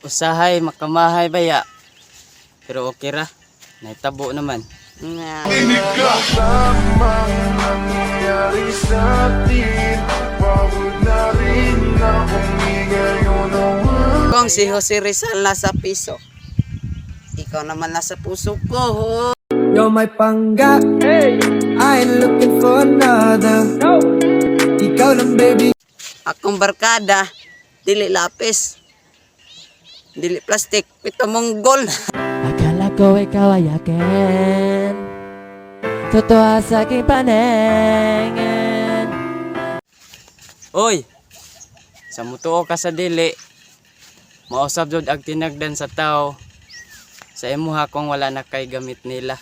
Usahay makamahay baya. Pero okay ra. Naitabo naman. Kung si Jose Rizal nasa piso, ikaw naman nasa puso ko. You're my pangga, hey. I ain't looking for another. No. Ikaw lang baby. Akong barkada, dili lapis, dili plastic, pito monggol. Akala ko ikaw ay akin, totoo sa aking paningin. Oy! Sa mutuo ka sa dili, mausab jud ang tinagdan sa tao. Sa imuha kung wala na kay gamit nila.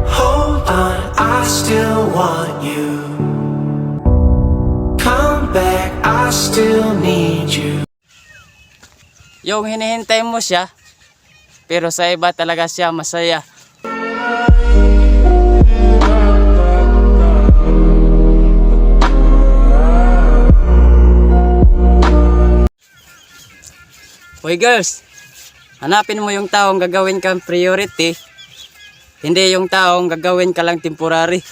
Hold on, I still want you. Come back, I still need you. Yung hinihintay mo siya, pero sa iba talaga siya masaya. Hoy girls, hanapin mo yung taong gagawin kang priority, hindi yung taong gagawin ka lang temporary.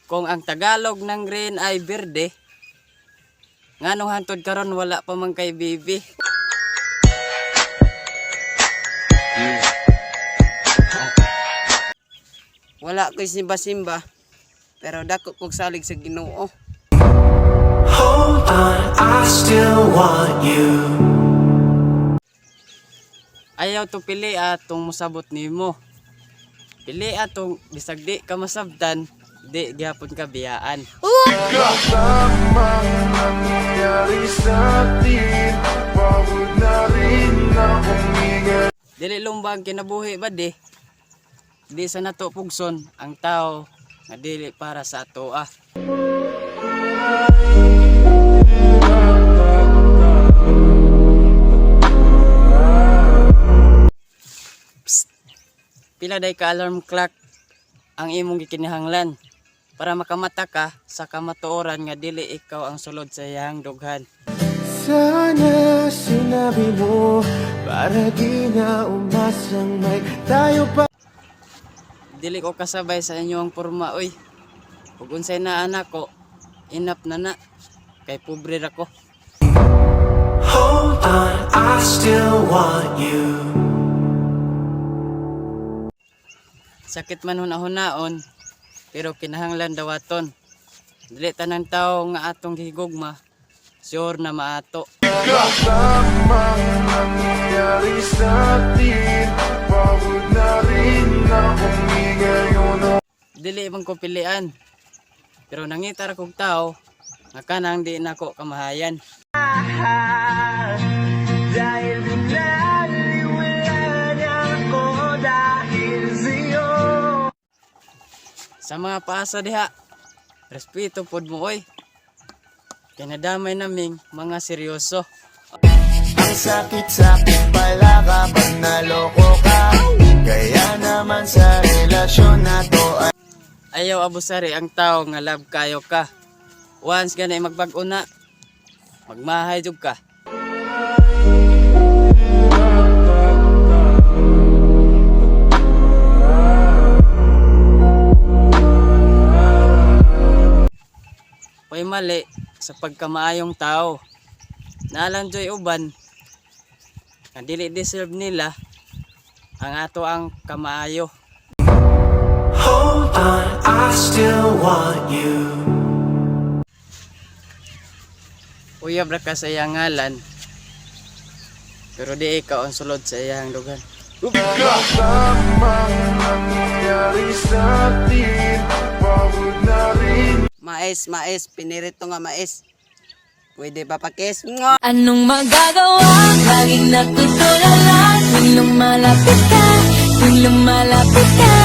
Kung ang Tagalog ng green ay berde, nganong hantod karon wala pa man kay bibi. Wala ko'y simba-simba, pero dako kog salig sa Ginoo. Hold on, I still want you. Ayaw to pili atong musabot nimo. Pili atong bisag di ka masabtan, di gyapon ka biyaan. Dili lumbang kinabuhi ba di? Di sa nato pugson ang tao nga dili para sa ato Psst. Pila day ka alarm clock ang imong gikinahanglan para makamata ka sa kamatuoran nga dili ikaw ang sulod sa iyang dughan. Sana sinabi mo para di na umasang may tayo pa. Dili ko kasabay sa inyong porma oy. Ug unsay na anak ko, inap na kay pobre ra ko. Hold on, I still want you. Sakit man hunaon, pero kinahanglan dawaton. Dili tanang tao nga atong gihigugma, sure na maato. Dili man ko pilian, pero nangita ra kog tao nga kanang di nako kamahayan. Dahil naliwala ako dahil sa'yo. Sa mga paasa diha, respeto pod mo oy. Kaya nadamay naming mga seryoso. Ang sakit-sakit pala kapag naloko ka. Kaya naman sa relasyon na to ay Ayaw abusari ang tao nga love kayo ka. Once ganay magbag-o na, magmahay jud ka. Hoy mali sa pagkamaayong tao. Nalang joy uban nga dili deserve nila ang ato ang kamaayo. hold on, I still want you. Uyab ra ka sa iyang ngalan, pero di ikaw ang sulod sa iyang dugan. Mais, pinirito nga mais. Pwede ba pakis? Anong magagawa? Laging natutulala. Tuwing lumalapit ka, tuwing lumalapit ka.